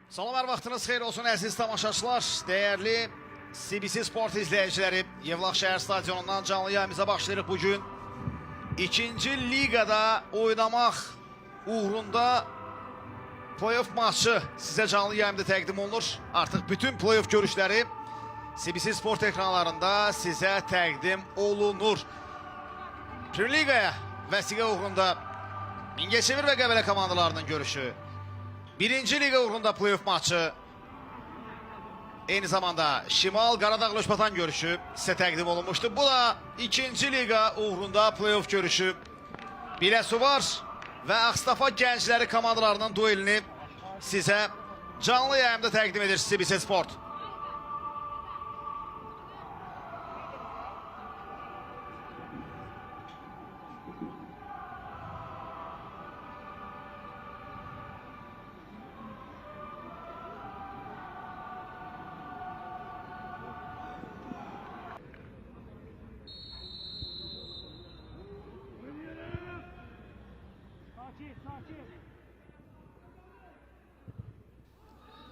Salam, hər vaxtınız xeyir olsun əziz tamaşaçılar, dəyərli CBC Sport izləyiciləri. Yevlax şəhər stadionundan canlı yayımıza başlayırıq bugün. İkinci liqada oynamaq uğrunda playoff maçı sizə canlı yayımda təqdim olunur. Artıq bütün playoff görüşləri CBC Sport ekranlarında sizə təqdim olunur. Premier Liqaya vəsiqə uğrunda Mingəçevir və Qəbələ komandalarının görüşü. Birinci liga uğrunda playoff maçı. Eyni zamanda Şimal Qaradağ Löşbatan görüşü sizə təqdim olunmuşdu. Bu da ikinci liga uğrunda playoff görüşü. Biləsuvar və Ağstafa gəncləri komandalarının duelini sizə canlı yayımda təqdim edir CBC Sport.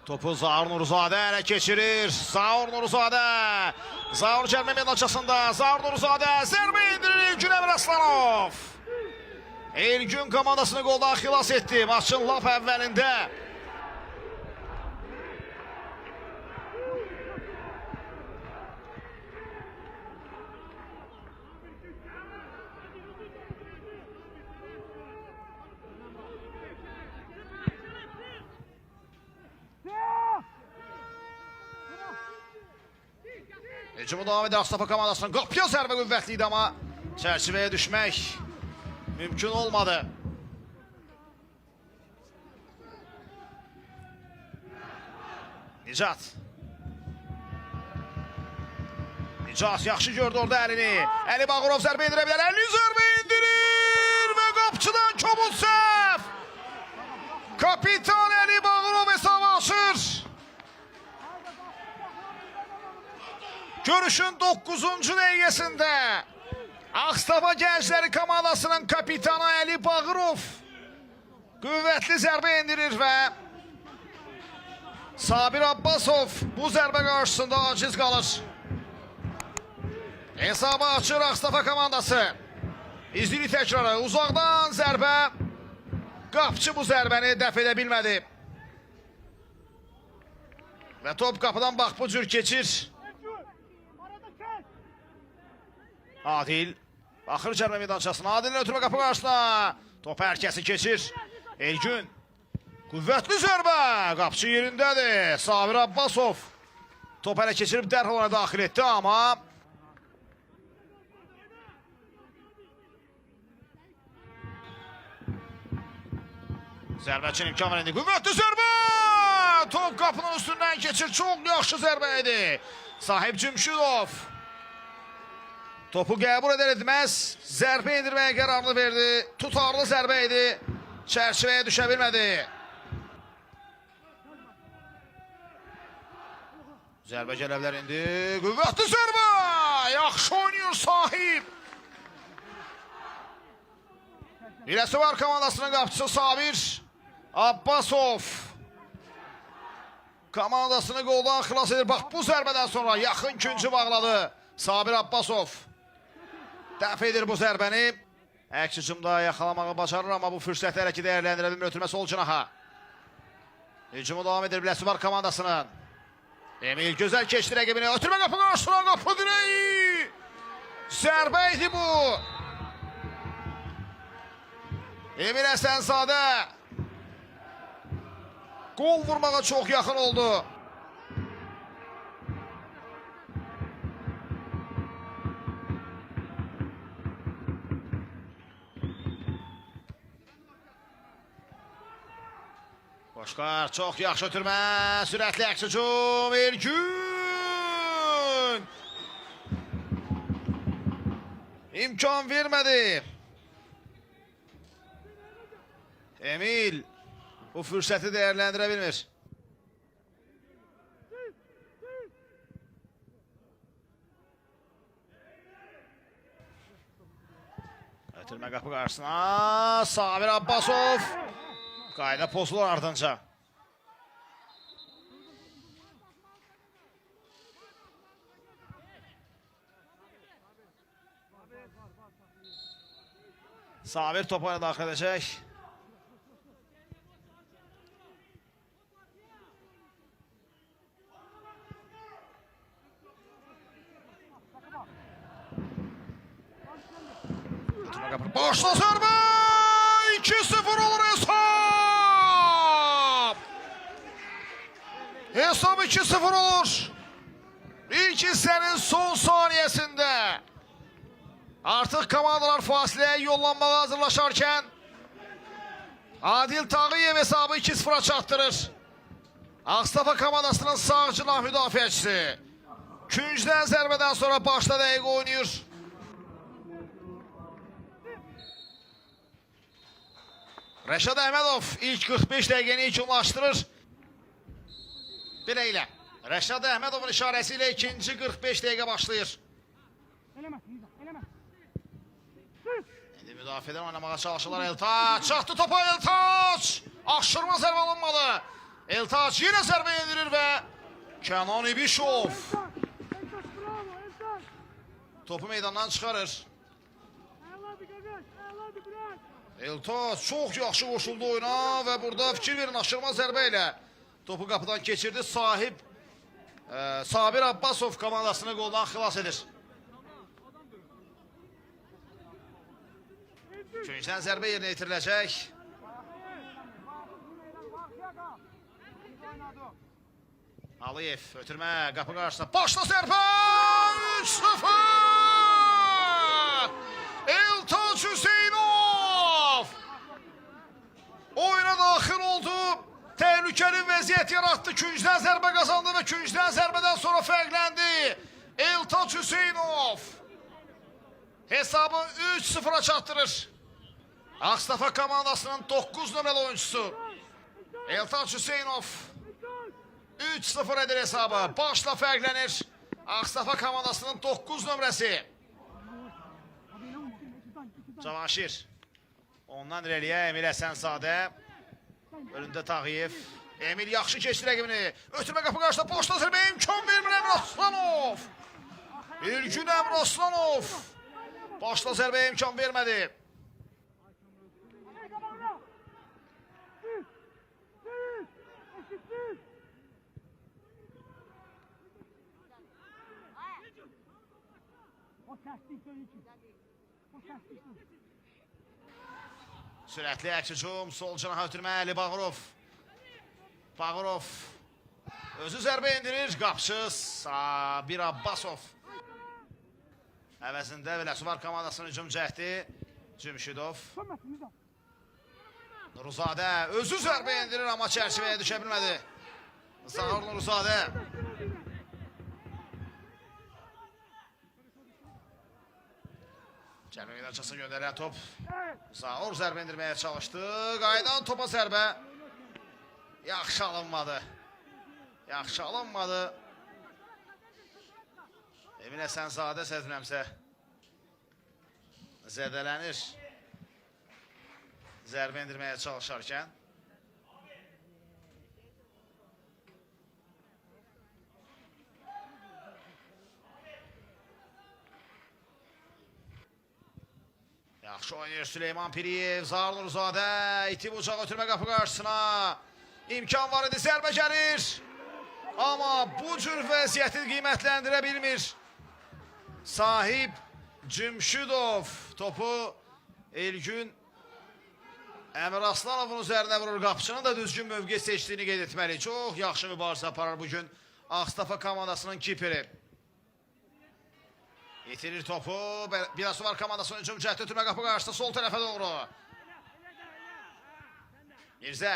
Topu Zaur Nuruzadə ələ keçirir. Zaur Nuruzadə. Zaur cəlmə meydançasında. Zaur Nuruzadə zərbə indirir İlgün Əmir Aslanov. İlgün komandasını qoldan xilas etdi maçın lap əvvəlində. Hücumu devam edir Ağstafa komandasının. Qapıya zərbə qüvvətli idi amma çərçivəyə düşmək mümkün olmadı. Nicat. Nicat yaxşı gördü orada əlini. Əli Bağırov zərbə indirə bilər. Əli zərbə indirir və qapçıdan kobud səhv. Kapitan Əli Bağırov hesabı açır. Görüşün 9-cu dəqiqəsində Ağstafa gəncləri komandasının kapitanı Əli Bağırov qüvvətli zərbə endirir və Sabir Abbasov bu zərbə qarşısında aciz qalır. Hesabı açır Ağstafa komandası. İzləyir təkrarı. Uzaqdan zərbə. Qapçı bu zərbəni dəf edə bilmədi. Və top qapıdan bax bu cür keçir. Adil baxır cərmə meydançasına. Adilin ötürmə qapı qarşısına. Top hər kəsi keçir. Elgün. Qüvvətli zərbə. Qapçı yerindədir. Sabir Abbasov. Top hələ keçirib dərhal ona daxil etdi amma zərbəçin imkan verindi. Qüvvətli zərbə. Top qapının üstündən keçir. Çox yaxşı zərbə idi. Sahib Cümşüdov. Topu qəbul edər-etməz zərbə indirməyə qərarını verdi. Tutarlı zərbə idi. Çərçivəyə düşə bilmədi. Zərbə gələ bilər indi. Qüvvətli zərbə. Yaxşı oynayır sahib. Biləsuvar komandasının qapçısı Sabir Abbasov. Komandasını qoldan xilas edir. Bax bu zərbədən sonra yaxın küncü bağladı Sabir Abbasov. Dəf edir bu zərbəni. Əks hücumda yaxalamağı bacarır amma bu fürsəti hələ ki dəyərləndirə bilmir. Ötürmə sol cinaha. Hücumu devam edir Biləsuvar komandasının. Emil gözəl keçdi rəqibini. Ötürmə qapı qarşısına. Qapı direği. Zərbə idi bu. Emil Əsənzadə. Qol vurmağa çox yaxın oldu. Qoşqar çox yaxşı ötürmə, sürətli əks hücum, Elgün! İmkan vermədi. Emil bu fürsəti dəyərləndirə bilmir. Ötürmə qapı qarşısına, Sabir Abbasov. Qayda pozulur ardınca. Sabir topa daxil edəcək. Başla zərbə! 2-0 olur hesab! Hesab 2-0 olur. İlk hissənin son saniyəsində. Artıq komandalar fasiləyə yollanmağa hazırlaşarkən Adil Tağıyev hesabı 2-0'a çatdırır. Ağstafa komandasının sağ cinah müdafiəçisi. Küncdən zərbədən sonra başda dəqiq oynayır. Rəşad Əhmədov ilk 45 dəqiqəni yekunlaşdırır. Beləliklə, Rəşad Əhmədovun işarəsi ilə ikinci 45 dəqiqə başlayır. İndi müdafiədən oynamağa çalışırlar Eltaç. Çaxdı topa Eltaç. Aşırma zərbə alınmalı. Eltaç yenə zərbə yedirir və Kənan İbişov topu meydandan çıxarır. Eltaç çox yaxşı qoşuldu oyuna və burada fikir verin aşırma zərbə ilə topu qapıdan keçirdi. Sahib Sabir Abbasov komandasını qoldan xilas edir. Küncdən zərbə yerinə yetiriləcək. Aliyev ötürmə qapı qarşısına. Başla zərbə! 3-0! Eltaç Hüseynov oyuna daxil oldu. Təhlükəli vəziyyət yaratdı. Küncdən zərbə qazandı və küncdən zərbədən sonra fərqləndi. Eltaç Hüseynov hesabı 3-0'a çatdırır. Ağstafa komandasının 9 nömrəli oyuncusu Eltaç Hüseynov 3-0 edir hesabı. Başla fərqlənir. Ağstafa komandasının 9 nömrəsi. Cavanşir. Ondan irəliyə Emil Əsənzadə. Önündə Tağıyev. Emil yaxşı keçdi rəqibini. Ötürmə qapı qarşıda boşda zərbə imkan vermir Əmir Aslanov. İlgün Əmir Aslanov. Başla zərbəyə imkan vermədi. Sürətli əks hücum, sol canaha ötürmə Ali Bağırov. Bağırov özü zərbə indirir, qapçı Sabir Abbasov. Əvəzində Vələsuvar komandasının hücum cəhdi Cümşidov. Nuruzadə özü zərbə indirir, amma çərçivəyə düşə bilmədi. Zahar Nuruzadə. Cəlmə qedarçasını göndərən top. Zahor zərbə indirməyə çalışdı. Qaydan topa zərbə. Yaxşı alınmadı. Yaxşı alınmadı. Emin Əsənzadə səhvləmsə zədələnir. Zərbə indirməyə çalışarkən. Yaxşı oynayır Süleyman Piriyev, Zahar Nuruzadə, itib ucağa ötürmə qapı qarşısına. İmkan var idi, zərbə gəlir. Amma bu cür vəziyyəti qiymətləndirə bilmir. Sahib Cümşidov topu Elgün Əmir Aslanovun üzərinə vurur. Qapıçının da düzgün mövqe seçdiyini qeyd etməli. Çox yaxşı mübarizə aparır bugün Ağstafa komandasının kiperi. İtirir topu. Vələsuvar komandasının hücum cəhdi ötürmə qapı qarşısında sol tərəfə doğru. Mirzə.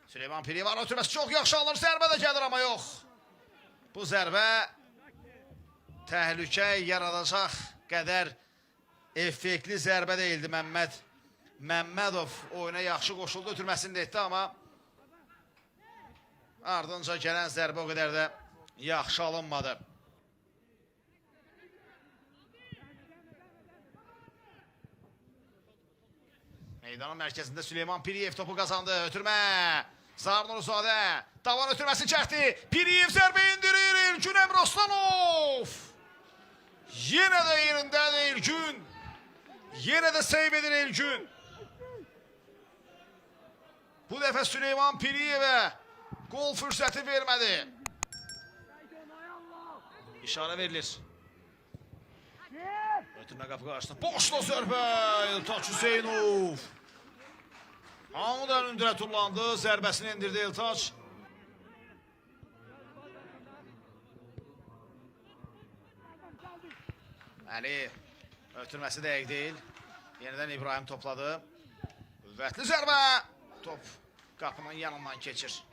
Süleyman Piriyev var ötürməsi çox yaxşı alınır. Zərbə də gəlir amma yox. Bu zərbə təhlükə yaradacaq qədər effektli zərbə deyildi. Məmmədov oyuna yaxşı qoşuldu, ötürməsini də etdi amma ardınca gələn zərbə o qədər də yaxşı alınmadı. Meydanın mərkəzində Süleyman Piriyev topu qazandı. Ötürmə. Zahar Nuruzadə. Davan ötürməsi çəkdi. Piriyev zərbə indirir. İlgün Əmir Aslanov. Yenə də yerindədir İlgün. Yenə də seyv edir Elgün. Bu dəfə Süleyman Piriyevə gol fürsəti vermədi. İşarə verilir. Ötürmə qapı qarşısında. Boşla zərbə. Eltaç Hüseynov. Hamıdan ündürə tullandı. Zərbəsini indirdi Eltaç. Əli. Ötürməsi dəqiq deyil. Yenidən İbrahim topladı. Qüvvətli zərbə. Top qapının yanından keçir.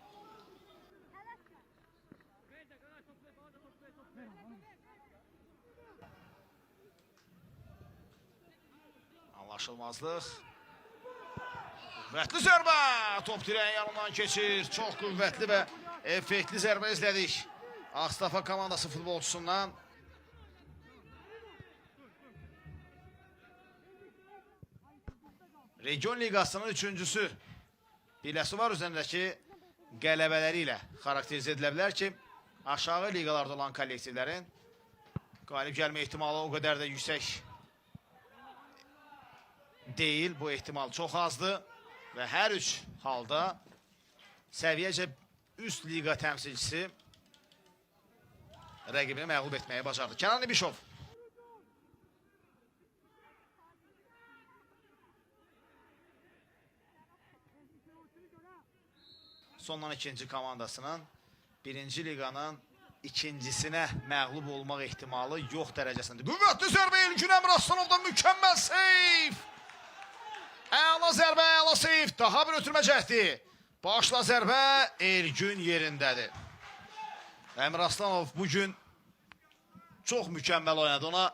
Anlaşılmazlıq. Qüvvətli zərbə. Top dirəyin yanından keçir. Çox qüvvətli və effektli zərbə izlədik. Ağstafa komandası futbolçusundan. Region Ligasının üçüncüsü. Biləsi var üzərindəki qələbələri ilə xarakterizə edilə bilər ki, aşağı ligalarda olan kollektivlərin qalib gəlmə ehtimalı o qədər də yüksək deyil. Bu ehtimal çox azdır və hər üç halda səviyyəcə üst liga təmsilçisi rəqibini məğlub etməyə bacardı. Kənan İbişov. Sondan ikinci komandasının birinci liganın ikincisinə məğlub olmaq ehtimalı yox dərəcəsində. Qüvvətli zərbə Elgün Əmraslınovdan mükəmməl seyf. Əla zərbə, əla seyf. Daha bir ötürmə cəhdi. Başla zərbə Elgün yerindədir. Əmraslanov bugün çox mükəmməl oynadı. Ona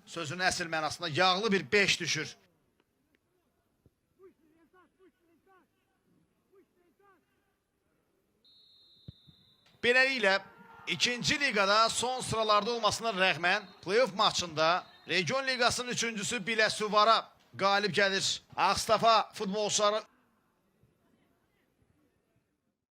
sözün əsl mənasında yağlı bir 5 düşür. Beləliklə, ikinci ligada son sıralarda olmasına rəğmən playoff maçında Region Ligasının üçüncüsü Biləsuvara qalib gəlir. Ağstafa futbolçuları